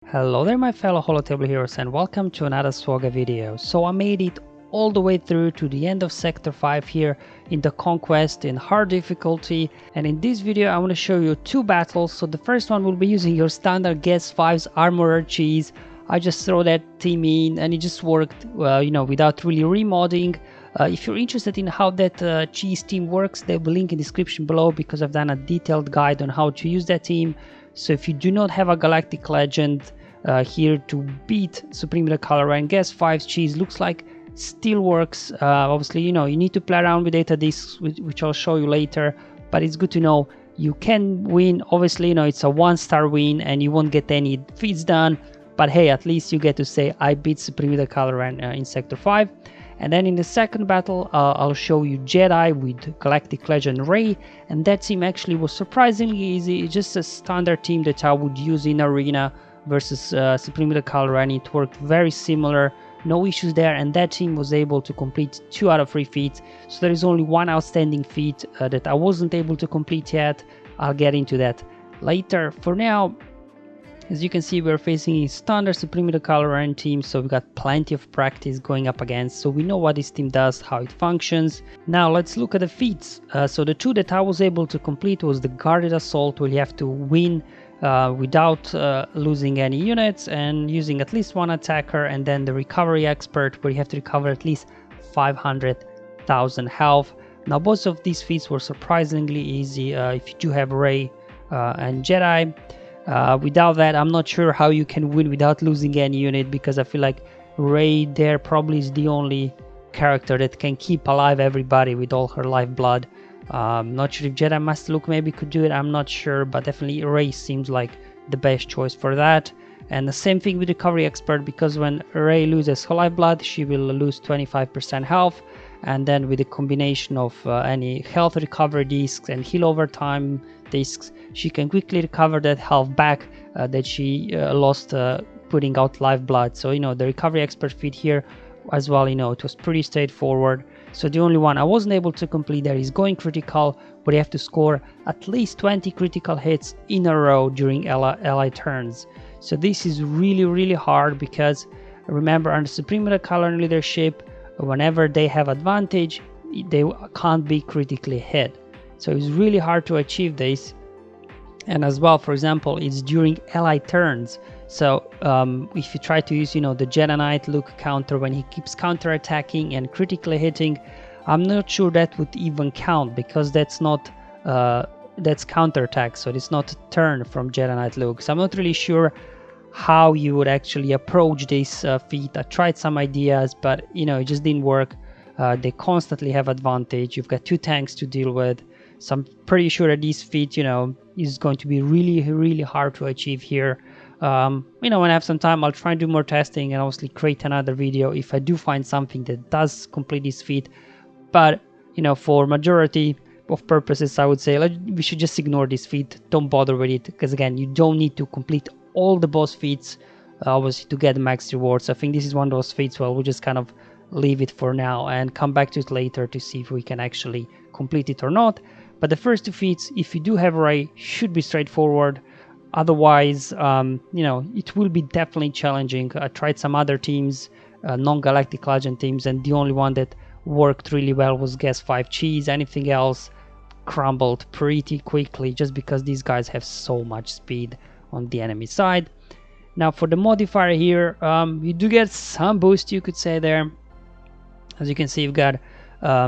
Hello there my fellow holotable heroes and welcome to another SWGOH video. So I made it all the way through to the end of Sector 5 here in the Conquest in hard difficulty, and in this video I want to show you two battles. So the first one will be using your standard Guess 5's Armorer cheese. I just throw that team in and it just worked without really remodding. If you're interested in how that cheese team works, there'll be a link in the description below because I've done a detailed guide on how to use that team. So if you do not have a Galactic Legend here to beat Supreme the Color, and Guess 5's cheese looks like still works. Obviously, you need to play around with data discs, which I'll show you later, but it's good to know you can win. Obviously, it's a 1-star win and you won't get any feats done, but hey, at least you get to say I beat Supreme the Color in Sector 5. And then in the second battle, I'll show you Jedi with Galactic Legend Rey, and that team actually was surprisingly easy. It's just a standard team that I would use in Arena versus Supreme the Color, and it worked very similar, no issues there, and that team was able to complete 2 out of 3 feats. So there is only one outstanding feat that I wasn't able to complete yet. I'll get into that later. For now, as you can see, we're facing a standard Supreme the Color team, so we've got plenty of practice going up against, so we know what this team does, how it functions. Now let's look at the feats. So the 2 that I was able to complete was the Guarded Assault, where you have to win without losing any units and using at least one attacker, and then the Recovery Expert, where you have to recover at least 500,000 health. Now both of these feats were surprisingly easy if you do have Rey and Jedi. Without that, I'm not sure how you can win without losing any unit, because I feel like Rey there probably is the only character that can keep alive everybody with all her lifeblood. Not sure if Jedi Master Luke maybe could do it, I'm not sure, but definitely Rey seems like the best choice for that. And the same thing with Recovery Expert, because when Rey loses her lifeblood, she will lose 25% health, and then with a combination of any health recovery discs and heal over time discs, she can quickly recover that health back that she lost putting out lifeblood. So the Recovery Expert feat here as well, it was pretty straightforward. So the only one I wasn't able to complete there is Going Critical, where you have to score at least 20 critical hits in a row during ally turns. So this is really hard, because remember, under Supreme the Color leadership, whenever they have advantage, they can't be critically hit. So it's really hard to achieve this. And as well, for example, it's during ally turns. So if you try to use the Jedi Knight Luke counter when he keeps counter attacking and critically hitting, I'm not sure that would even count, because that's not that's counter attack, so it's not a turn from Jedi Knight Luke. So I'm not really sure how you would actually approach this feat. I tried some ideas, but it just didn't work. They constantly have advantage. You've got 2 tanks to deal with, so I'm pretty sure that this feat is going to be really hard to achieve here. When I have some time, I'll try and do more testing and obviously create another video if I do find something that does complete this feat. But for majority of purposes, I would say we should just ignore this feat. Don't bother with it, because again, you don't need to complete all the boss feats obviously to get max rewards. I think this is one of those feats where we'll just kind of leave it for now and come back to it later to see if we can actually complete it or not. But the first 2 feats, if you do have Rey, should be straightforward. Otherwise, it will be definitely challenging. I tried some other teams, non-Galactic Legend teams, and the only one that worked really well was Guess 5 cheese. Anything else crumbled pretty quickly, just because these guys have so much speed on the enemy side. Now for the modifier here, you do get some boost, you could say there. As you can see, you've got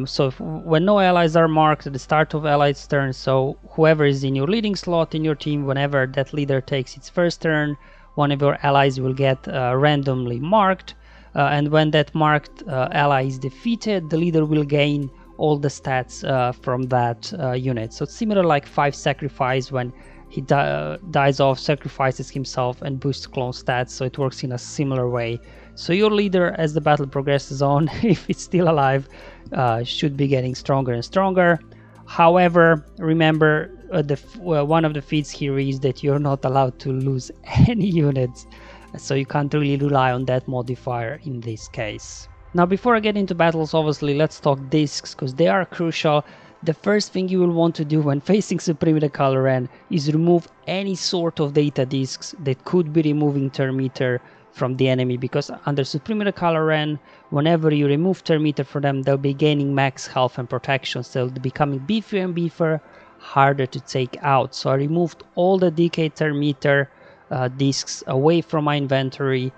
so when no allies are marked at the start of allies turn, so whoever is in your leading slot in your team, whenever that leader takes its first turn, one of your allies will get randomly marked, and when that marked ally is defeated, the leader will gain all the stats from that unit. So it's similar like 5 sacrifice, when he dies off, sacrifices himself and boosts clone stats, so it works in a similar way. So your leader, as the battle progresses on, if it's still alive, should be getting stronger and stronger. However, remember, one of the feats here is that you're not allowed to lose any units, so you can't really rely on that modifier in this case. Now before I get into battles, obviously let's talk discs, because they are crucial. the first thing you will want to do when facing Supreme the Kylo Ren is remove any sort of data discs that could be removing turn meter from the enemy, because under Supreme the Kylo Ren, whenever you remove turn meter from them, they'll be gaining max health and protection, so they'll be becoming beefier and beefier, harder to take out. So I removed all the DK turn meter discs away from my inventory,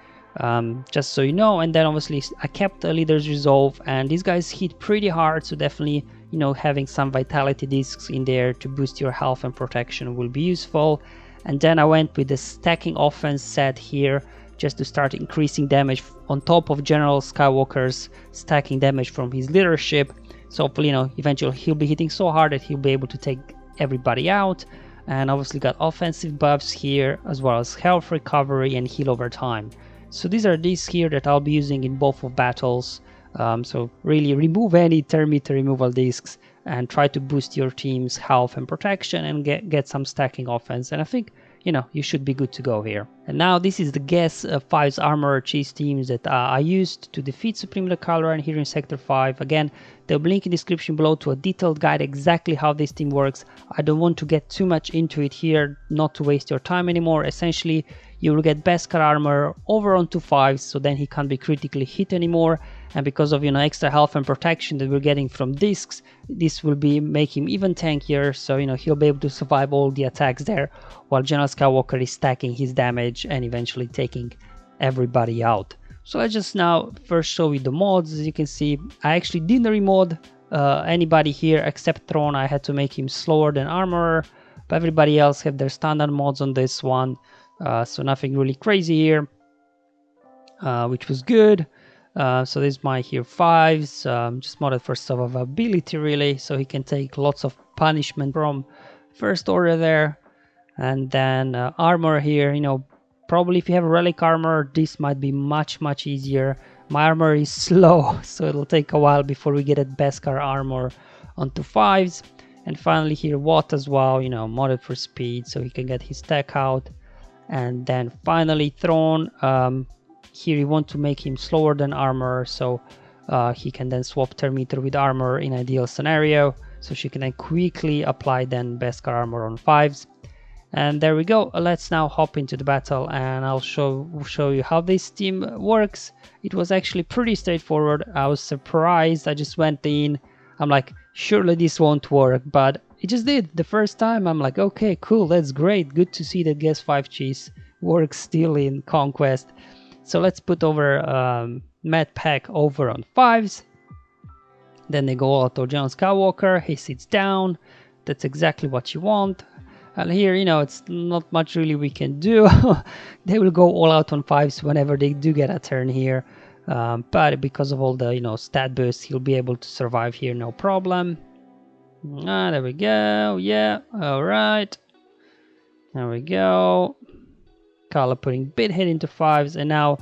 just so you know. And then obviously I kept the Leader's Resolve, and these guys hit pretty hard, so definitely, you know, having some vitality discs in there to boost your health and protection will be useful. And then I went with the stacking offense set here, just to start increasing damage on top of General Skywalker's stacking damage from his leadership. So hopefully, you know, eventually he'll be hitting so hard that he'll be able to take everybody out. And obviously got offensive buffs here, as well as health recovery and heal over time. So these are these here that I'll be using in both of battles. So really remove any turn meter removal discs and try to boost your team's health and protection and get some stacking offense. And I think, you know, you should be good to go here. And now this is the guess 5's armor cheese teams that I used to defeat Supreme the Kylo Ren here in Sector 5. Again, there'll be a link in the description below to a detailed guide exactly how this team works. I don't want to get too much into it here, not to waste your time anymore. Essentially, you will get Beskar armor over onto 5s, so then he can't be critically hit anymore. And because of, you know, extra health and protection that we're getting from discs, this will be make him even tankier, so, you know, he'll be able to survive all the attacks there, while General Skywalker is stacking his damage and eventually taking everybody out. So let's just now first show you the mods. As you can see, I actually didn't remod anybody here except Thrawn. I had to make him slower than Armorer, but everybody else have their standard mods on this one, so nothing really crazy here, which was good. So this is my here 5s, just modded for survivability really, so he can take lots of punishment from First Order there. And then armor here, you know, probably if you have relic armor, this might be much easier. My armor is slow, so it'll take a while before we get a Beskar armor onto 5s. And finally here Watt as well, you know, modded for speed, so he can get his tech out. And then finally Thrawn, here you want to make him slower than armor, so he can then swap turn meter with armor in ideal scenario, so she can then quickly apply then Beskar armor on 5s. And there we go. Let's now hop into the battle, and I'll show you how this team works. It was actually pretty straightforward. I was surprised. I just went in, I'm like, surely this won't work, but it just did. The first time I'm like, okay, cool, that's great. Good to see that Guess 5 cheese works still in Conquest. So let's put over Matt Pack over on 5s. Then they go out to General Skywalker. He sits down. That's exactly what you want. And here, you know, it's not much really we can do. They will go all out on 5s whenever they do get a turn here. But because of all the, you know, stat boosts, he'll be able to survive here, no problem. There we go. Yeah, all right. There we go. Kylo putting bit hit into 5s, and now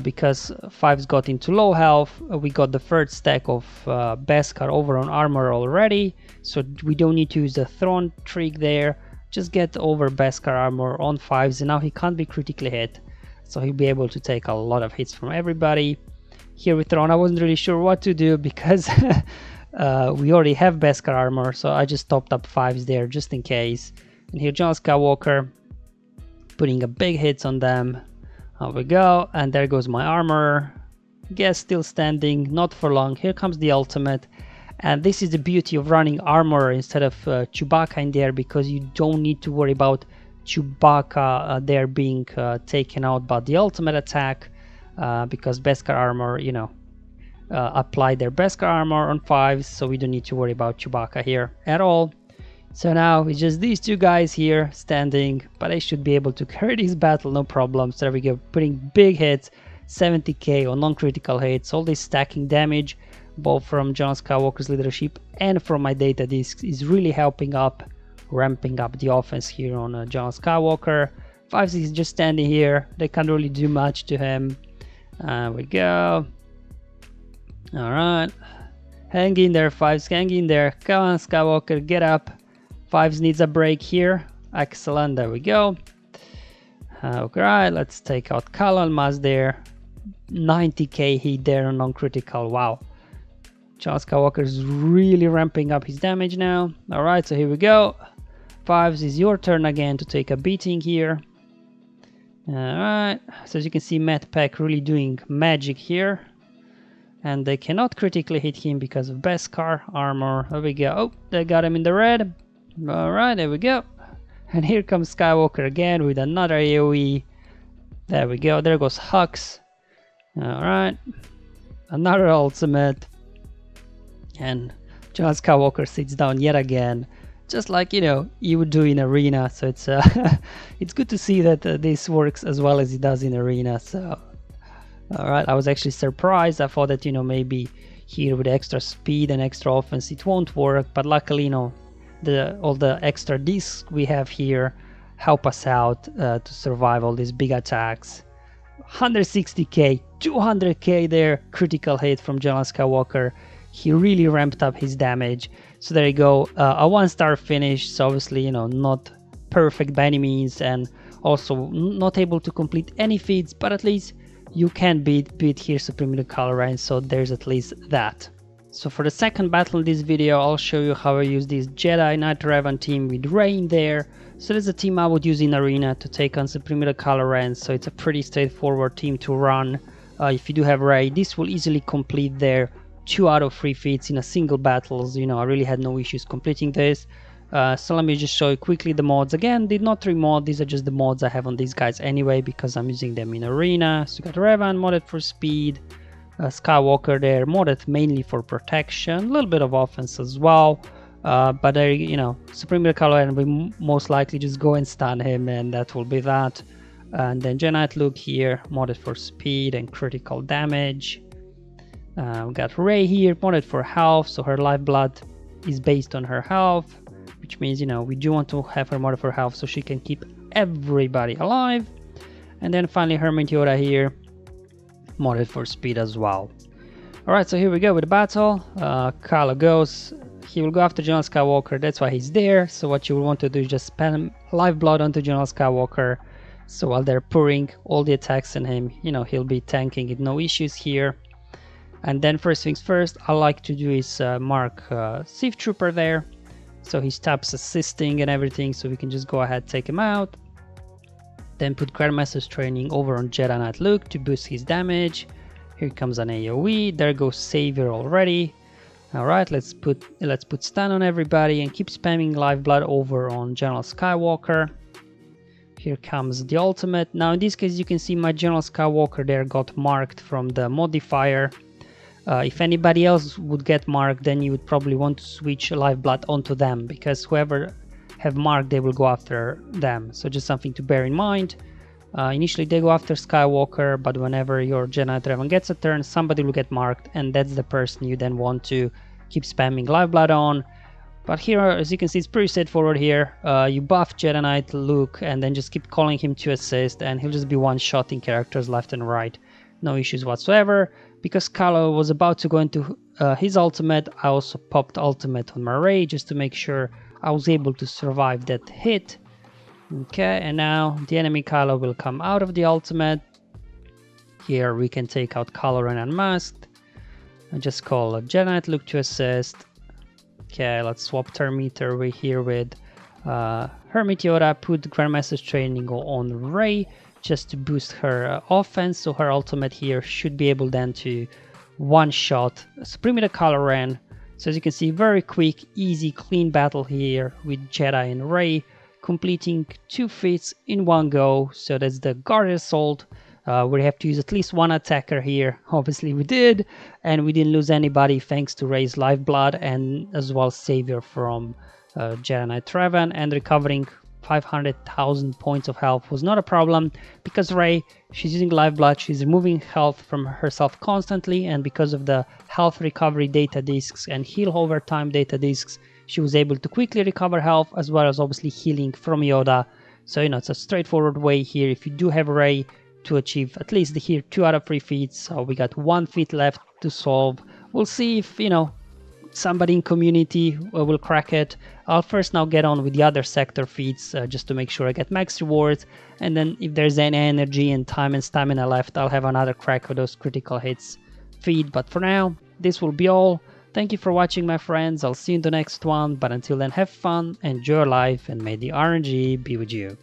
because 5s got into low health, we got the third stack of Beskar over on armor already, so we don't need to use the Thrawn trick there. Just get over Beskar armor on 5s, and now he can't be critically hit, so he'll be able to take a lot of hits from everybody. Here with Thrawn, I wasn't really sure what to do because we already have Beskar armor, so I just topped up 5s there just in case. And here General Skywalker putting a big hits on them. There we go, and there goes my armor. Guess still standing, not for long. Here comes the ultimate, and this is the beauty of running armor instead of Chewbacca in there, because you don't need to worry about Chewbacca there being taken out by the ultimate attack, because Beskar armor, you know, apply their Beskar armor on 5s, so we don't need to worry about Chewbacca here at all. So now it's just these two guys here standing, but I should be able to carry this battle, no problem. So there we go, putting big hits, 70k on non-critical hits, all this stacking damage, both from General Skywalker's leadership and from my data discs, is really helping up, ramping up the offense here on General Skywalker. 5s is just standing here, they can't really do much to him. There we go. Alright, hang in there 5s, hang in there, come on Skywalker, get up. 5s needs a break here. Excellent, there we go. Alright, let's take out Kylo and Maz there. 90k hit there on non-critical, wow. Charles Skywalker is really ramping up his damage now. Alright, so here we go. Fives is your turn again to take a beating here. Alright, so as you can see, Matt Pack really doing magic here. And they cannot critically hit him because of Beskar armor. There we go. Oh, they got him in the red. Alright, there we go. And here comes Skywalker again with another AoE. There we go. There goes Hux. Alright. Another ultimate. And John Skywalker sits down yet again. Just like, you know, you would do in Arena. So it's it's good to see that this works as well as it does in Arena. So, alright, I was actually surprised. I thought that, you know, maybe here with extra speed and extra offense it won't work. But luckily, you know, all the extra discs we have here help us out to survive all these big attacks. 160k, 200k there, critical hit from General Skywalker. He really ramped up his damage. So there you go, a 1-star finish. So obviously, you know, not perfect by any means, and also not able to complete any feats, but at least you can beat here Supreme Color Range, so there's at least that. So for the second battle in this video, I'll show you how I use this Jedi Knight Revan team with Rey in there. So that's a team I would use in Arena to take on Supreme Color Range, so it's a pretty straightforward team to run. If you do have Rey, this will easily complete their 2 out of 3 feats in a single battles. You know, I really had no issues completing this. So let me just show you quickly the mods. Again, did not remod, these are just the mods I have on these guys anyway because I'm using them in Arena. So you got Revan modded for speed, Skywalker there modded mainly for protection, a little bit of offense as well. But there, you know, Supreme Color, and we most likely just go and stun him, and that will be that. And then Jedi Knight Luke here modded for speed and critical damage. We got Rey here modded for health, so her lifeblood is based on her health, which means, you know, we do want to have her modded for health so she can keep everybody alive. And then finally Hermit Yoda here modded for speed as well. Alright, so here we go with the battle. Kylo goes, he will go after General Skywalker, that's why he's there. So what you will want to do is just spam lifeblood onto General Skywalker, so while they're pouring all the attacks on him, you know, he'll be tanking it, no issues here. And then first things first, I like to do is mark Sith Trooper there, so he stops assisting and everything, so we can just go ahead take him out. Then put Grandmaster's Training over on Jedi Knight Luke to boost his damage. Here comes an AoE, there goes Savior already. Alright, let's put stun on everybody and keep spamming lifeblood over on General Skywalker. Here comes the ultimate. Now in this case you can see my General Skywalker there got marked from the modifier. If anybody else would get marked, then you would probably want to switch lifeblood onto them, because whoever have marked, they will go after them. So just something to bear in mind. Initially they go after Skywalker, but whenever your Jedi Knight Revan gets a turn, somebody will get marked, and that's the person you then want to keep spamming lifeblood on. But here, as you can see, it's pretty straightforward here. You buff Jedi Knight Luke and then just keep calling him to assist, and he'll just be one-shotting characters left and right. No issues whatsoever. Because Kylo was about to go into his ultimate, I also popped ultimate on my Rey just to make sure I was able to survive that hit. Okay, and now the enemy Kylo will come out of the ultimate. Here we can take out Kylo Ren Unmasked. I just call Jedi Knight Luke to assist. Okay, let's swap turn meter over here with Hermit Yoda, put Grandmaster's Training on Rey just to boost her offense, so her ultimate here should be able then to one-shot Supreme Kylo Ren. So as you can see, very quick, easy, clean battle here with Jedi and Rey, completing 2 feats in one go. So that's the Guard Assault. We have to use at least one attacker here. Obviously we did, and we didn't lose anybody thanks to Rey's lifeblood, and as well Savior from Jedi Knight Revan, and recovering 500,000 points of health was not a problem, because Rey, she's using lifeblood, she's removing health from herself constantly, and because of the health recovery data discs and heal over time data discs, she was able to quickly recover health, as well as obviously healing from Yoda. So, you know, it's a straightforward way here if you do have Rey to achieve at least here 2 out of 3 feats. So we got 1 feat left to solve. We'll see if, you know, somebody in community will crack it. I'll first now get on with the other sector feats just to make sure I get max rewards, and then if there's any energy and time and stamina left, I'll have another crack with those critical hits feat. But for now, this will be all. Thank you for watching, my friends. I'll see you in the next one, but until then, have fun, enjoy your life, and may the RNG be with you.